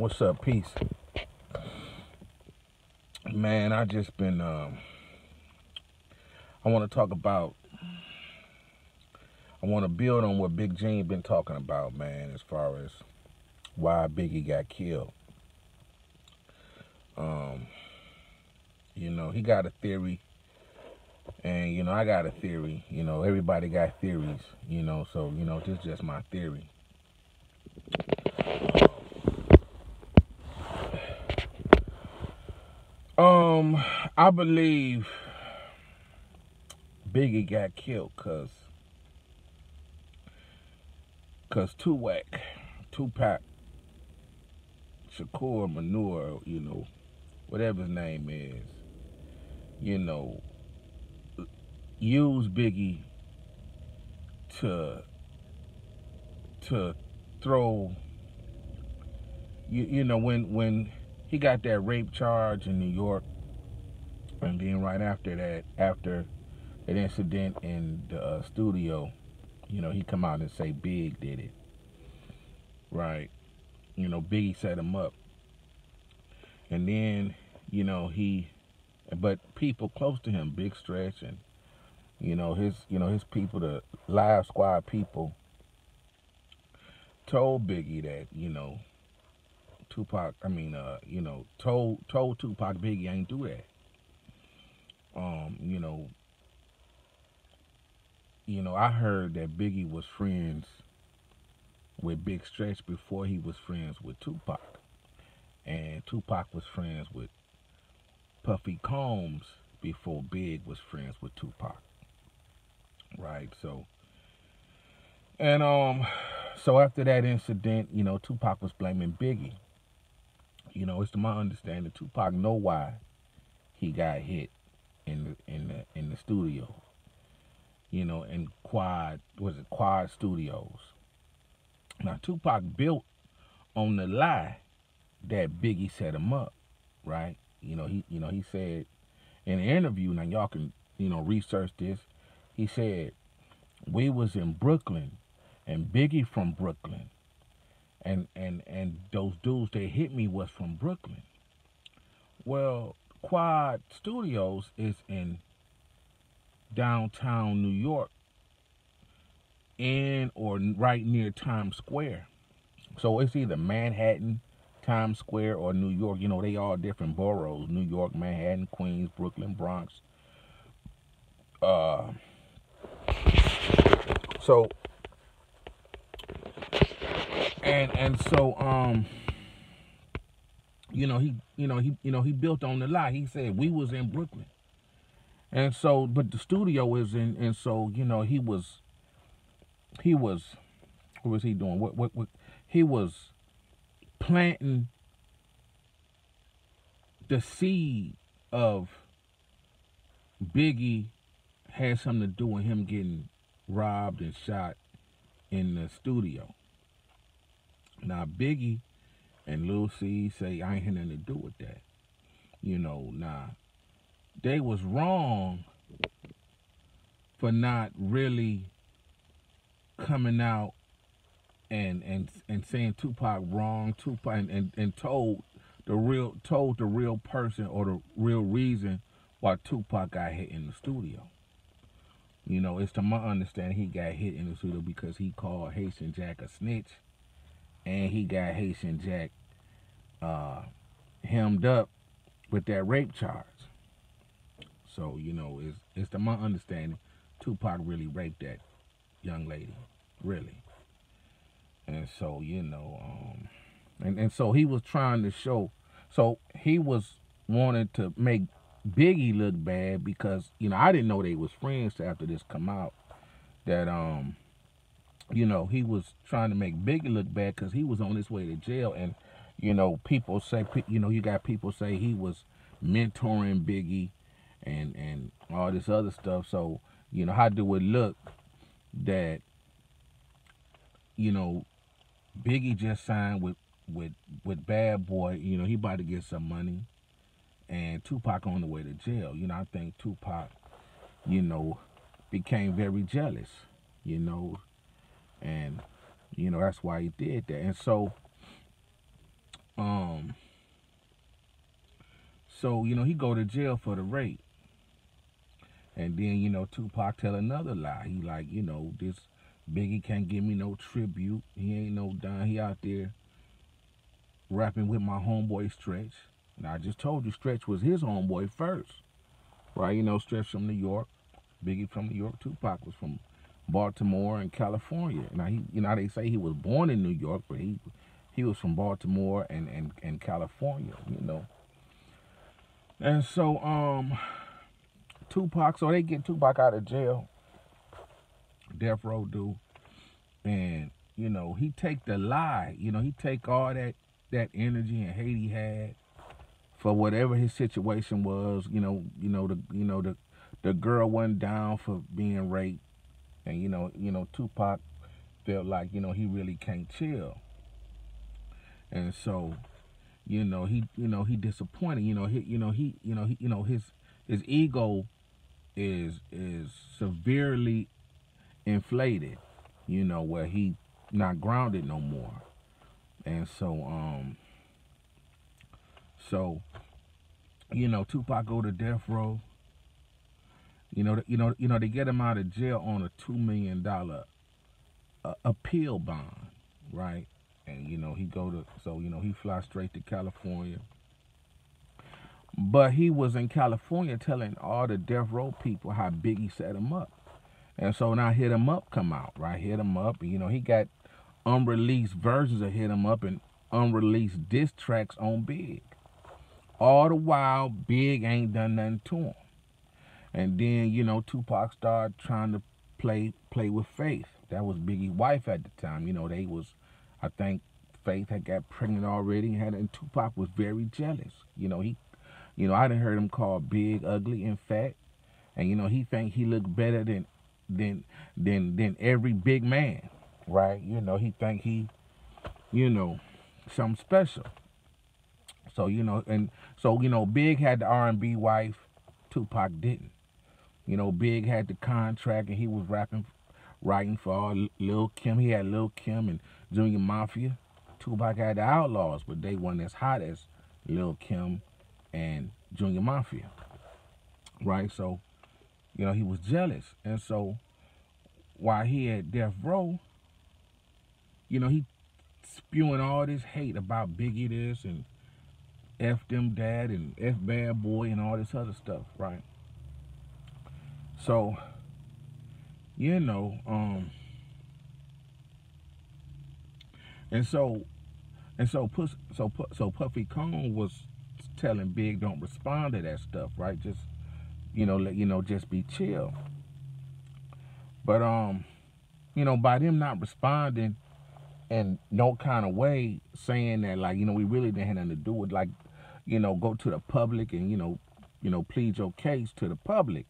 What's up? Peace. Man, I just been, I want to talk about, I want to build on what Big G been talking about, man, as far as why Biggie got killed. Um, he got a theory, and, I got a theory. Everybody got theories, so, this is just my theory. I believe Biggie got killed cause Tupac Shakur Manure, whatever his name is, used Biggie to throw, when he got that rape charge in New York, and then right after that incident in the studio, he come out and say Big did it, right? Biggie set him up, and then but people close to him, Big Stretch, and his people, the Live Squad people, told Biggie that Tupac, told Tupac Biggie ain't do that. I heard that Biggie was friends with Big Stretch before he was friends with Tupac, and Tupac was friends with Puffy Combs before Big was friends with Tupac, right? So after that incident, Tupac was blaming Biggie. It's to my understanding Tupac know why he got hit in the studio. In Quad Studios. Now Tupac built on the lie that Biggie set him up, right? He said in an interview, now y'all can, research this. He said, we was in Brooklyn and Biggie from Brooklyn. And those dudes that hit me was from Brooklyn. Well, Quad Studios is in downtown New York, in or right near Times Square. So it's either Manhattan, Times Square, or New York. They all different boroughs: New York, Manhattan, Queens, Brooklyn, Bronx. So he built on the lie. He said we was in Brooklyn, and so but the studio is in, and so he was what was he doing? What he was planting the seed of Biggie had something to do with him getting robbed and shot in the studio. Now Biggie and Lil C say I ain't had nothing to do with that. Now they was wrong for not really coming out and saying Tupac wrong, Tupac and told the real person or the real reason why Tupac got hit in the studio. It's to my understanding he got hit in the studio because he called Haitian Jack a snitch, and he got Haitian Jack hemmed up with that rape charge. So it's to my understanding Tupac really raped that young lady, really. And so and so he was trying to show, so he was wanting to make Biggie look bad because I didn't know they was friends after this come out, that he was trying to make Biggie look bad because he was on his way to jail, and people say, you got people say he was mentoring Biggie and all this other stuff. So how do it look that Biggie just signed with Bad Boy, he about to get some money, and Tupac on the way to jail. I think Tupac, became very jealous, and that's why he did that. And so Um, so he go to jail for the rape, and then Tupac tell another lie. He like this Biggie can't give me no tribute. He ain't no done. He out there rapping with my homeboy Stretch. And I just told you Stretch was his homeboy first, right? Stretch from New York, Biggie from New York, Tupac was from Baltimore and California. Now he, they say he was born in New York, but he was from Baltimore and California. And so Tupac, so they get Tupac out of jail, death row do, and he take the lie, he take all that energy and hate he had for whatever his situation was. The girl wasn't down for being raped, and Tupac felt like he really can't chill, and so he disappointed. His ego is severely inflated. Where he not grounded no more, and so Tupac go to death row. They get him out of jail on a $2 million appeal bond, right? And he go to he fly straight to California. But he was in California telling all the death row people how Biggie set him up. And so now Hit 'Em Up come out, right? Hit 'Em Up, he got unreleased versions of Hit 'Em Up and unreleased diss tracks on Big. All the while, Big ain't done nothing to him. And then, Tupac started trying to play with Faith. That was Biggie's wife at the time. They was, I think Faith had got pregnant already and Tupac was very jealous. I done heard him call Big ugly and fat. And he think he looked better than every big man, right? He think he, something special. So Big had the R&B wife, Tupac didn't. Big had the contract and he was writing for all Lil Kim. He had Lil Kim and Junior Mafia. Tupac had the Outlaws, but they weren't as hot as Lil Kim and Junior Mafia, right? So he was jealous, and so while he at death row, he spewing all this hate about Biggie this and F them dad and F bad boy and all this other stuff, right? So, and so Puffy Cone was telling Big don't respond to that stuff, right? Just just be chill. But by them not responding in no kind of way, saying that like we really didn't have nothing to do with, like go to the public and plead your case to the public,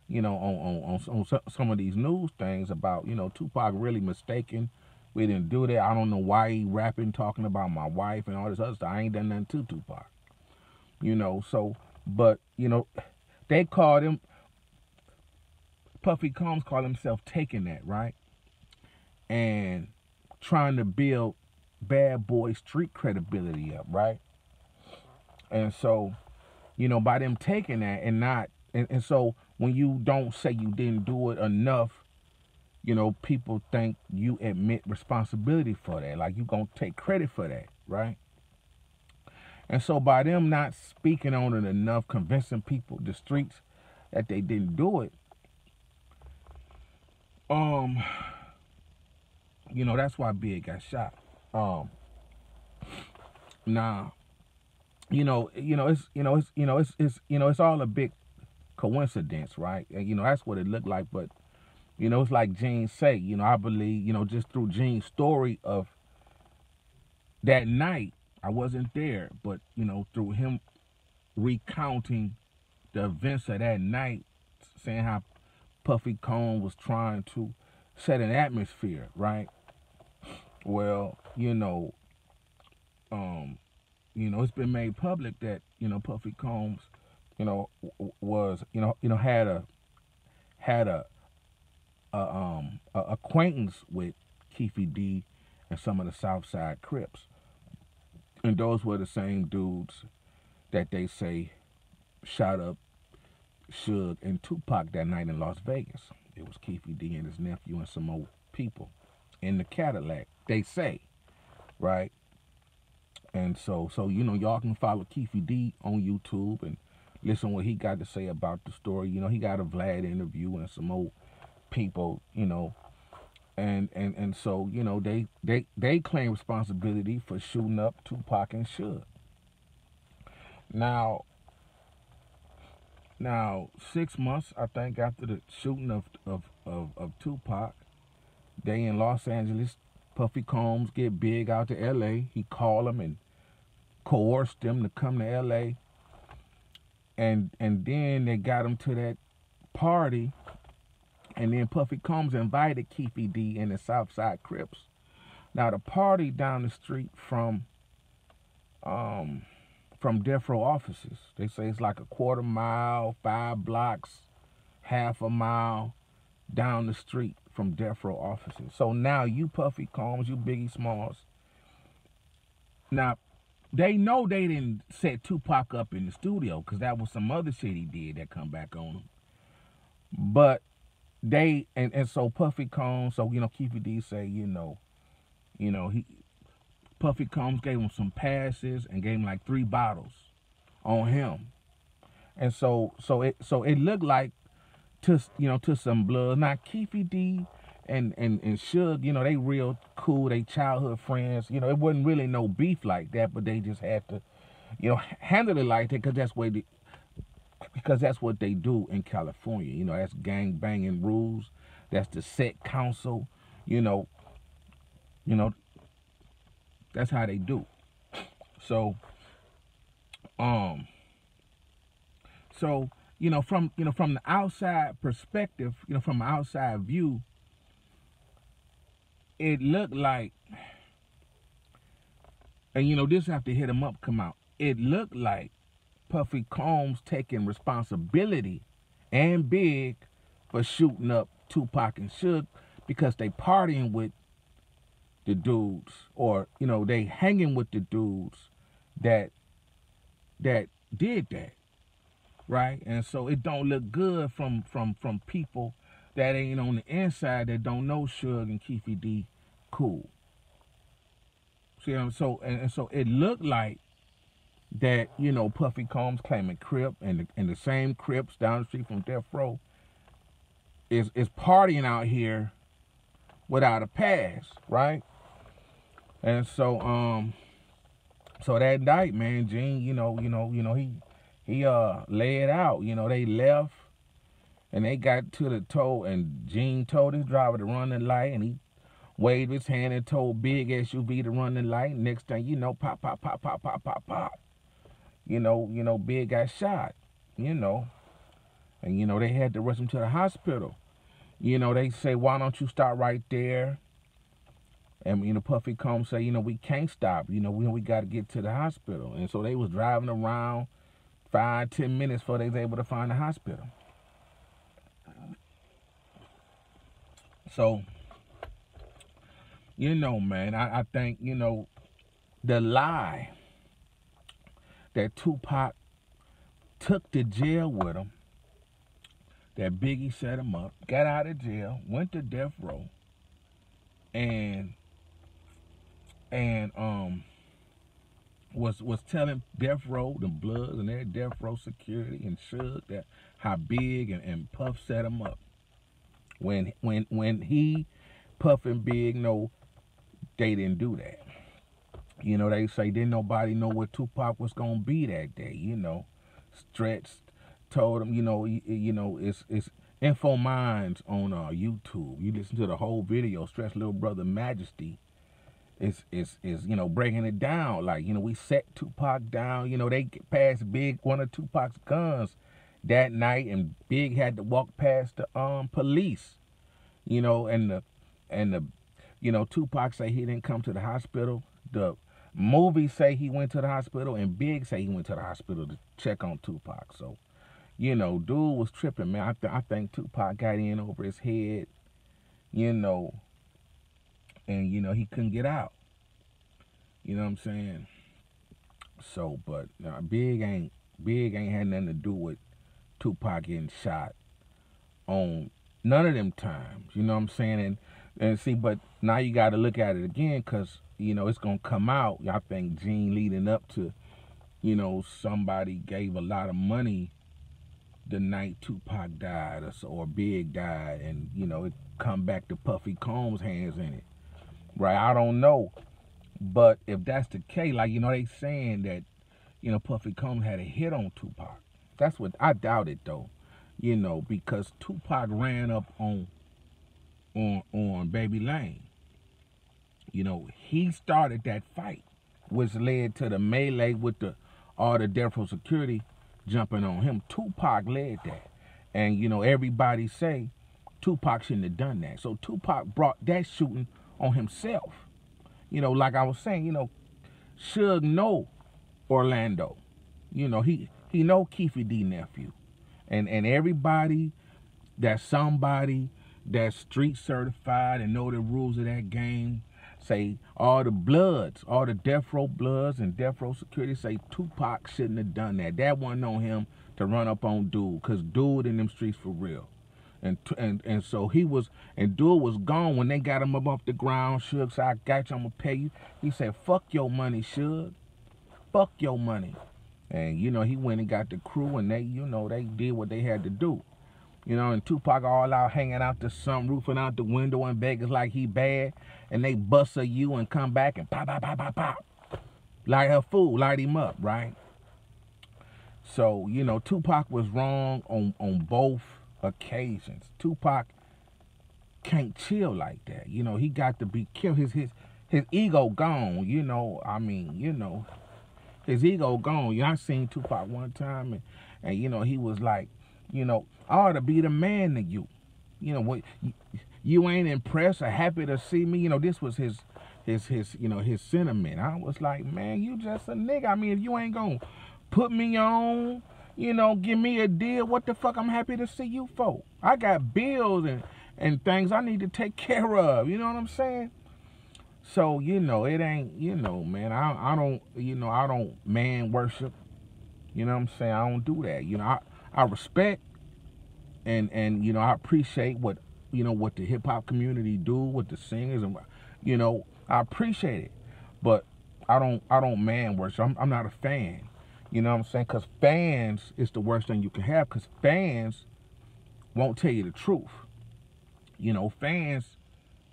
on some of these news things about Tupac really mistaken. We didn't do that. I don't know why he rapping talking about my wife and all this other stuff. I ain't done nothing to Tupac. So but they called him, Puffy Combs called himself taking that, right? And trying to build bad boy street credibility up, right? And so, by them taking that and not, and so when you don't say you didn't do it enough, people think you admit responsibility for that. Like you gonna take credit for that, right? And so by them not speaking on it enough, convincing people, the streets, that they didn't do it, that's why Big got shot. Now, it's all a big coincidence, right? And that's what it looked like. But it's like Gene say, I believe, just through Gene's story of that night, I wasn't there, but through him recounting the events of that night, saying how Puffy Cone was trying to set an atmosphere, right? Well, it's been made public that Puffy Combs, was had a acquaintance with Keefy D and some of the Southside Crips, And those were the same dudes that they say shot up Suge and Tupac that night in Las Vegas. It was Keefe D and his nephew and some old people in the Cadillac. They say, right? And so y'all can follow Keefe D on YouTube and listen what he got to say about the story. He got a Vlad interview and some old people, and so they claim responsibility for shooting up Tupac and Suge. Now 6 months I think after the shooting of Tupac, they in Los Angeles. Puffy Combs get Big out to L.A. He called them and coerced them to come to L.A. And then they got him to that party. And then Puffy Combs invited Keefe D and the Southside Crips. Now the party down the street from Death Row offices. They say it's like a quarter mile, 5 blocks, half a mile down the street from Death Row offices. So now you Puffy Combs, you Biggie Smalls. Now they know they didn't set Tupac up in the studio because that was some other shit he did that come back on him. But they and so Puffy Combs, so Keefe D say, he Puffy Combs gave him some passes and gave him like 3 bottles on him. And so it looked like to some blood. Now Keefe D and Suge, they real cool, they childhood friends. It wasn't really no beef like that, but they just had to, handle it like that because that's what they do in California. That's gang banging rules. That's the set council. That's how they do. So from the outside perspective, from the outside view, it looked like, and this after Hit 'Em Up come out, it looked like Puffy Combs taking responsibility and Big for shooting up Tupac and Suge because they partying with the dudes, or they hanging with the dudes that did that, right? And so it don't look good from people that ain't on the inside, that don't know Suge and Keefe D cool. See, so it looked like that, Puffy Combs claiming Crip and the same Crips down the street from Death Row is partying out here without a pass, right? And so that night, man, Gene, he laid out. They left and they got to the toll, and Gene told his driver to run the light, and he waved his hand and told Big SUV to run the light. Next thing you know, pop, pop, pop, pop, pop, pop, pop. Big got shot, and they had to rush him to the hospital. They say, why don't you stop right there? And Puffy Combs say, we can't stop. We got to get to the hospital. And so they was driving around 5-10 minutes before they was able to find the hospital. So, man, I think, the lie that Tupac took to jail with him, that Biggie set him up, got out of jail, went to Death Row, and was telling Death Row, the Bloods and their Death Row security and Suge, that how Big and Puff set him up. When he, Puff and Big know they didn't do that. They say didn't nobody know where Tupac was gonna be that day. Stretch told him, it's Info Minds on YouTube. You listen to the whole video. Stretch little brother Majesty is breaking it down. Like, we set Tupac down. They passed Big one of Tupac's guns that night, and Big had to walk past the police. And Tupac say he didn't come to the hospital. The movie say he went to the hospital, and Big say he went to the hospital to check on Tupac. So, dude was tripping, man. I think Tupac got in over his head, and he couldn't get out. You know what I'm saying? So, but Big ain't had nothing to do with Tupac getting shot on none of them times. You know what I'm saying? And see, but now you got to look at it again, because it's gonna come out. I think Gene leading up to, somebody gave a lot of money the night Tupac died, or Big died, and it come back to Puffy Combs' hands in it, right? I don't know, but if that's the case, like they saying that Puffy Combs had a hit on Tupac. That's what I doubt it though, because Tupac ran up on Baby Lane. He started that fight, which led to the melee with all the Death Row security jumping on him. Tupac led that. And, everybody say Tupac shouldn't have done that. So Tupac brought that shooting on himself. Like I was saying, Suge know Orlando. He know Keefy D nephew. And everybody that's somebody that's street certified and know the rules of that game say all the Bloods, all the Death Row Bloods and Death Row security say Tupac shouldn't have done that. That wasn't on him to run up on Dude, because Dude in them streets for real. And so he was, and Dude was gone when they got him up off the ground. Suge said, I got you, I'm going to pay you. He said, fuck your money, Suge. Fuck your money. And, he went and got the crew, and they, they did what they had to do. And Tupac all out hanging out the sunroof and out the window in Vegas like he bad. And they bust a U and come back and pop, pop, pop, pop, pop. Like a fool, light him up, right? So, Tupac was wrong on both occasions. Tupac can't chill like that. He got to be killed. His ego gone, his ego gone. I seen Tupac one time and he was like, I ought to be the man to you. What you ain't impressed or happy to see me. This was his sentiment. I was like, man, you just a nigga. I mean, if you ain't gonna put me on, give me a deal, what the fuck I'm happy to see you for? I got bills and things I need to take care of. You know what I'm saying? So, it ain't, man, I don't man worship. You know what I'm saying? I don't do that. I respect and I appreciate what what the hip hop community do, what the singers, and I appreciate it, but I don't man worship. I'm not a fan. You know what I'm saying? Because fans is the worst thing you can have. Because fans won't tell you the truth. Fans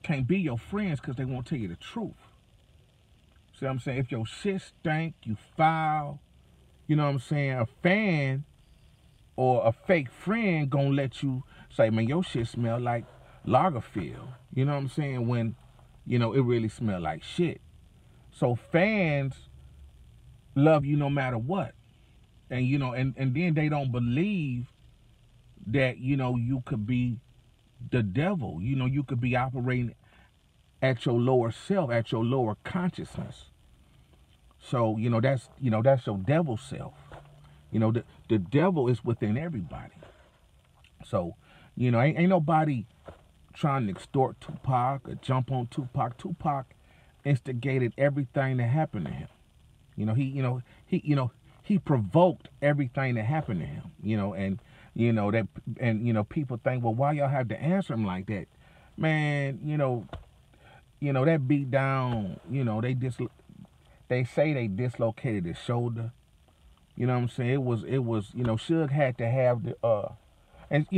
can't be your friends because they won't tell you the truth. See what I'm saying? If your shit stink, you foul. You know what I'm saying? A fan or a fake friend gonna let you say, man, your shit smell like Lagerfeld. You know what I'm saying? When, it really smell like shit. So fans love you no matter what. And, and then they don't believe that, you could be the devil. You could be operating at your lower self, at your lower consciousness. So, that's your devil self. The devil is within everybody. So, ain't nobody trying to extort Tupac or jump on Tupac. Tupac instigated everything that happened to him. He provoked everything that happened to him. People think, well, why y'all have to answer him like that? Man, that beat down, they say they dislocated his shoulder. You know what I'm saying? It was, Suge had to have and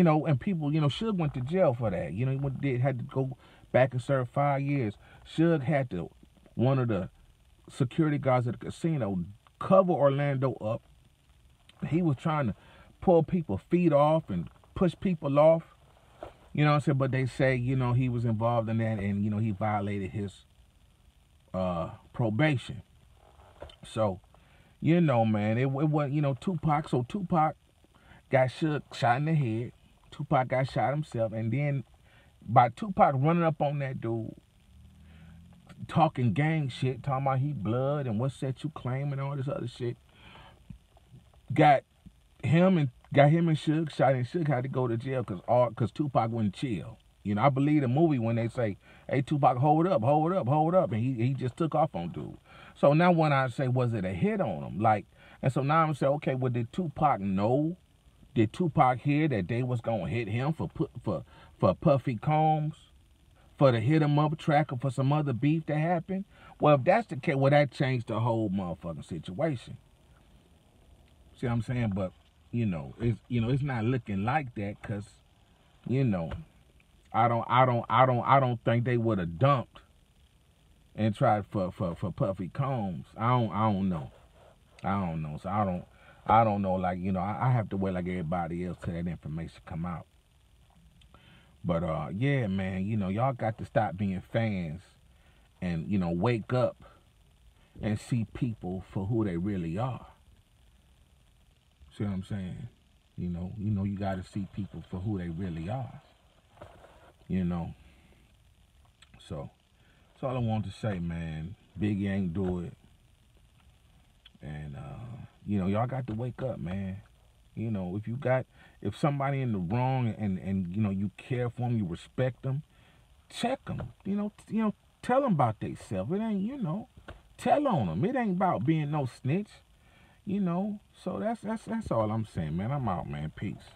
people, Suge went to jail for that. He had to go back and serve 5 years. Suge had to, one of the security guards at the casino, cover Orlando up. He was trying to pull people's feet off and push people off. You know what I'm saying? But they say, he was involved in that and, he violated his probation. So, man, it wasn't, Tupac. So Tupac got shot in the head. Tupac got shot himself. And then by Tupac running up on that dude, talking gang shit, talking about he blood and what set you claim and all this other shit, got him and Suge shot, and Suge had to go to jail because Tupac wouldn't chill. I believe the movie when they say, hey, Tupac, hold up, and he just took off on dude. So now when I say, was it a hit on him? Like, and so now I'm saying, okay, well, did Tupac know? Did Tupac hear that they was gonna hit him for Puffy Combs, for the hit 'em up track, or for some other beef that happened? Well, if that's the case, well, that changed the whole motherfucking situation. See what I'm saying? But it's not looking like that, cause you know, I don't think they would have dumped and tried for Puffy Combs. I don't know. I don't know. So I don't know. Like, I have to wait like everybody else till that information come out. But yeah, man, y'all got to stop being fans and wake up and see people for who they really are. See what I'm saying? You got to see people for who they really are. You know. So that's all I want to say, man. Biggie ain't do it, and y'all got to wake up, man. If somebody in the wrong and you care for them, you respect them, check them. Tell them about themselves. It ain't tell on them. It ain't about being no snitch. So that's all I'm saying, man. I'm out, man. Peace.